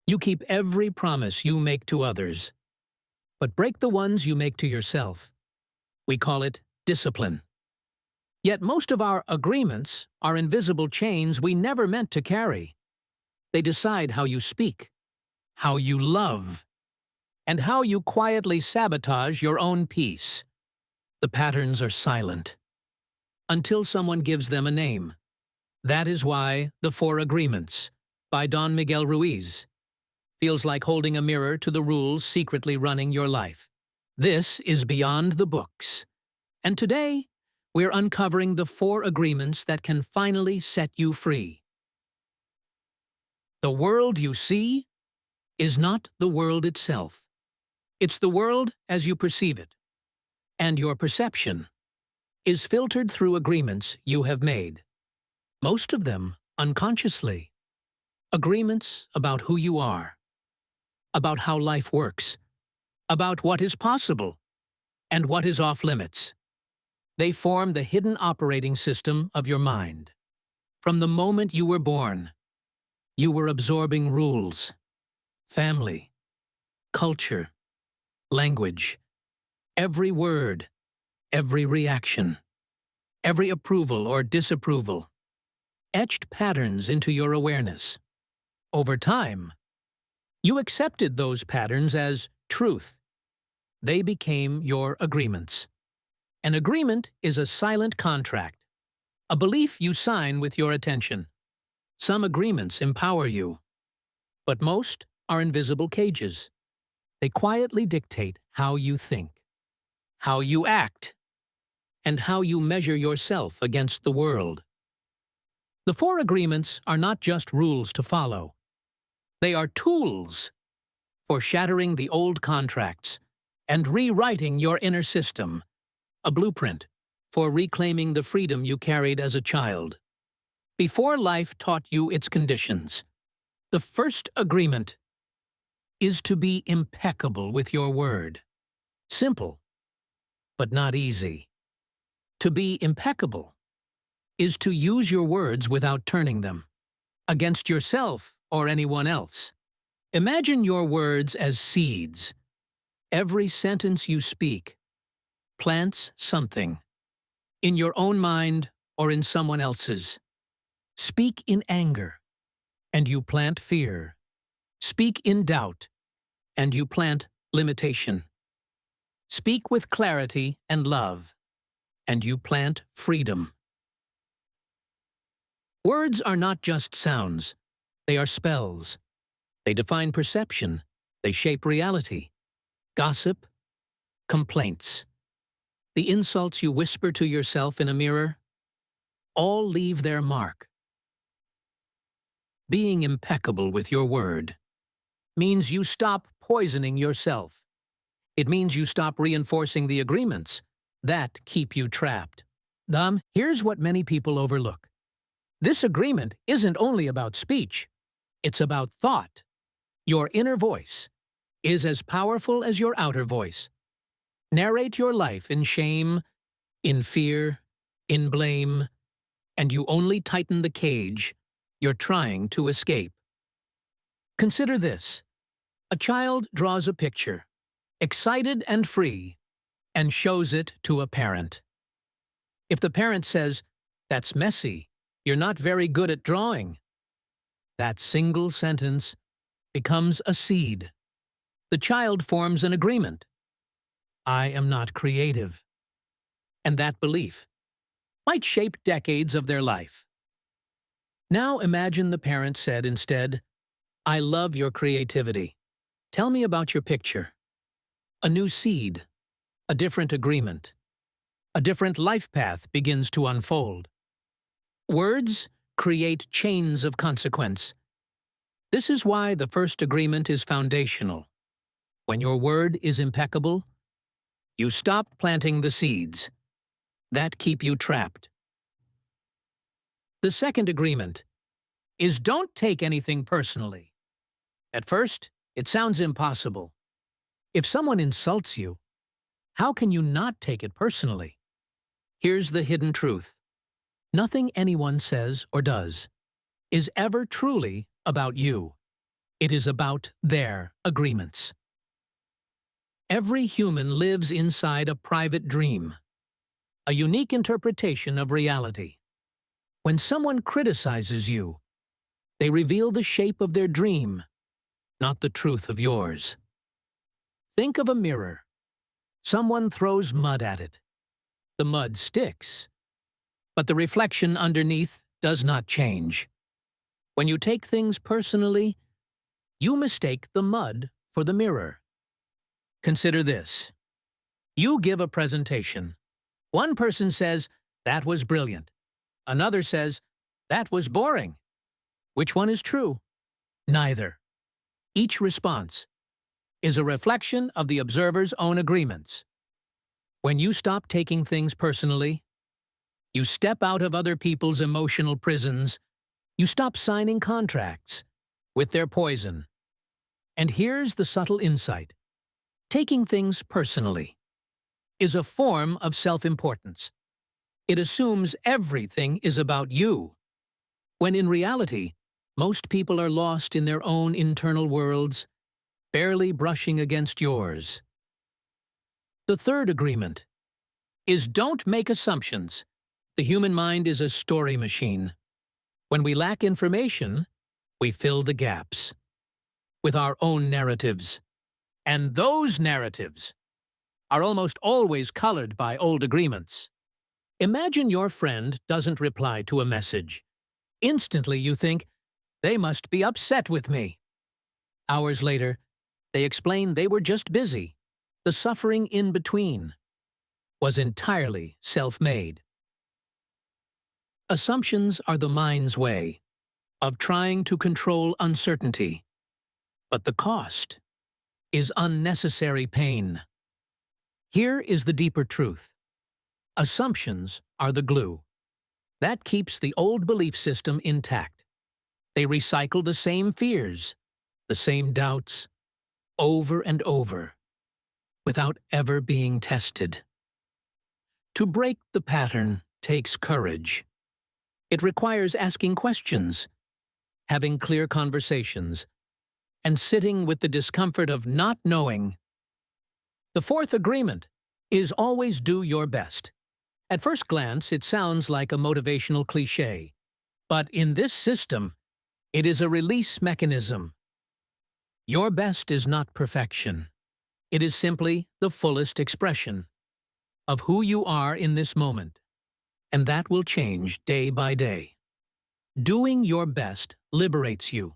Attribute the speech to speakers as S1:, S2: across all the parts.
S1: You keep every promise you make to others, but break the ones you make to yourself. We call it discipline. Yet most of our agreements are invisible chains we never meant to carry. They decide how you speak, how you love, and how you quietly sabotage your own peace. The patterns are silent until someone gives them a name. That is why The Four Agreements by Don Miguel Ruiz feels like holding a mirror to the rules secretly running your life. This is Beyond the Books, and today we're uncovering the 4 agreements that can finally set you free. The world you see is not the world itself. It's the world as you perceive it, and your perception is filtered through agreements you have made, most of them unconsciously. Agreements about who you are, about how life works, about what is possible, and what is off limits. They form the hidden operating system of your mind. From the moment you were born, you were absorbing rules, family, culture, language, every word, every reaction, every approval or disapproval, etched patterns into your awareness. Over time, you accepted those patterns as truth. They became your agreements. An agreement is a silent contract, a belief you sign with your attention. Some agreements empower you, but most are invisible cages. They quietly dictate how you think, how you act, and how you measure yourself against the world. The 4 agreements are not just rules to follow. They are tools for shattering the old contracts and rewriting your inner system, a blueprint for reclaiming the freedom you carried as a child. Before life taught you its conditions, the first agreement is to be impeccable with your word. Simple, but not easy. To be impeccable is to use your words without turning them against yourself or anyone else. Imagine your words as seeds. Every sentence you speak plants something, in your own mind or in someone else's. Speak in anger, and you plant fear. Speak in doubt, and you plant limitation. Speak with clarity and love, and you plant freedom. Words are not just sounds. They are spells. They define perception. They shape reality. Gossip, complaints, the insults you whisper to yourself in a mirror, all leave their mark. Being impeccable with your word means you stop poisoning yourself. It means you stop reinforcing the agreements that keep you trapped. Here's what many people overlook. This agreement isn't only about speech. It's about thought. Your inner voice is as powerful as your outer voice. Narrate your life in shame, in fear, in blame, and you only tighten the cage you're trying to escape. Consider this. A child draws a picture, excited and free, and shows it to a parent. If the parent says, "That's messy, you're not very good at drawing," that single sentence becomes a seed. The child forms an agreement. I am not creative. And that belief might shape decades of their life. Now imagine the parent said instead, I love your creativity. Tell me about your picture. A new seed, a different agreement, a different life path begins to unfold. Words create chains of consequence. This is why the first agreement is foundational. When your word is impeccable, you stop planting the seeds that keep you trapped. The second agreement is don't take anything personally. At first, it sounds impossible. If someone insults you, how can you not take it personally? Here's the hidden truth. Nothing anyone says or does is ever truly about you. It is about their agreements. Every human lives inside a private dream, a unique interpretation of reality. When someone criticizes you, they reveal the shape of their dream, not the truth of yours. Think of a mirror. Someone throws mud at it. The mud sticks, but the reflection underneath does not change. When you take things personally, you mistake the mud for the mirror. Consider this. You give a presentation. One person says, "That was brilliant." Another says, "That was boring." Which one is true? Neither. Each response is a reflection of the observer's own agreements. When you stop taking things personally, you step out of other people's emotional prisons, you stop signing contracts with their poison. And here's the subtle insight. Taking things personally is a form of self-importance. It assumes everything is about you, when in reality, most people are lost in their own internal worlds, barely brushing against yours. The third agreement is don't make assumptions. The human mind is a story machine. When we lack information, we fill the gaps with our own narratives. And those narratives are almost always colored by old agreements. Imagine your friend doesn't reply to a message. Instantly you think, they must be upset with me. Hours later, they explain they were just busy. The suffering in between was entirely self-made. Assumptions are the mind's way of trying to control uncertainty, but the cost is unnecessary pain. Here is the deeper truth. Assumptions are the glue that keeps the old belief system intact. They recycle the same fears, the same doubts, over and over, without ever being tested. To break the pattern takes courage. It requires asking questions, having clear conversations, and sitting with the discomfort of not knowing. The fourth agreement is always do your best. At first glance, it sounds like a motivational cliché, but in this system, it is a release mechanism. Your best is not perfection. It is simply the fullest expression of who you are in this moment, and that will change day by day. Doing your best liberates you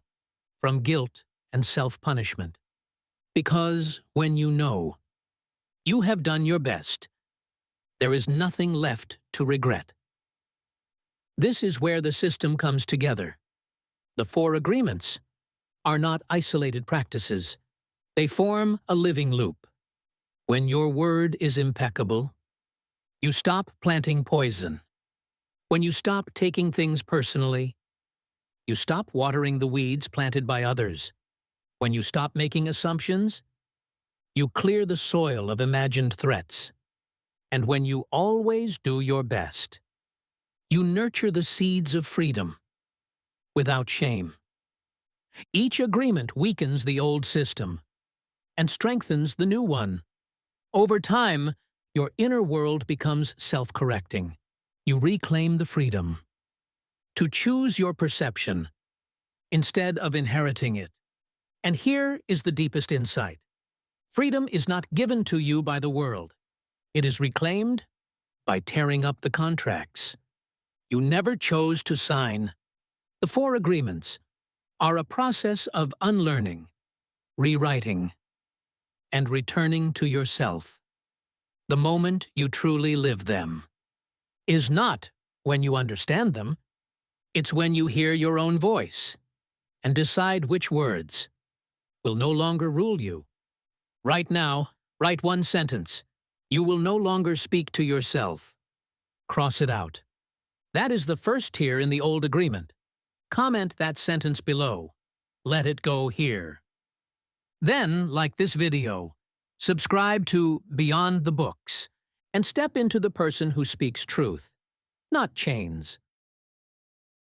S1: from guilt and self-punishment, because when you know you have done your best, there is nothing left to regret. This is where the system comes together. The four agreements are not isolated practices. They form a living loop. When your word is impeccable, you stop planting poison. When you stop taking things personally, you stop watering the weeds planted by others. When you stop making assumptions, you clear the soil of imagined threats. And when you always do your best, you nurture the seeds of freedom without shame. Each agreement weakens the old system and strengthens the new one. Over time, your inner world becomes self-correcting. You reclaim the freedom to choose your perception instead of inheriting it. And here is the deepest insight. Freedom is not given to you by the world. It is reclaimed by tearing up the contracts you never chose to sign. The four agreements are a process of unlearning, rewriting, and returning to yourself. The moment you truly live them is not when you understand them. It's when you hear your own voice and decide which words will no longer rule you. Right now, write one sentence. You will no longer speak to yourself. Cross it out. That is the first tier in the old agreement. Comment that sentence below. Let it go here. Then, like this video, subscribe to Beyond the Books and step into the person who speaks truth, not chains.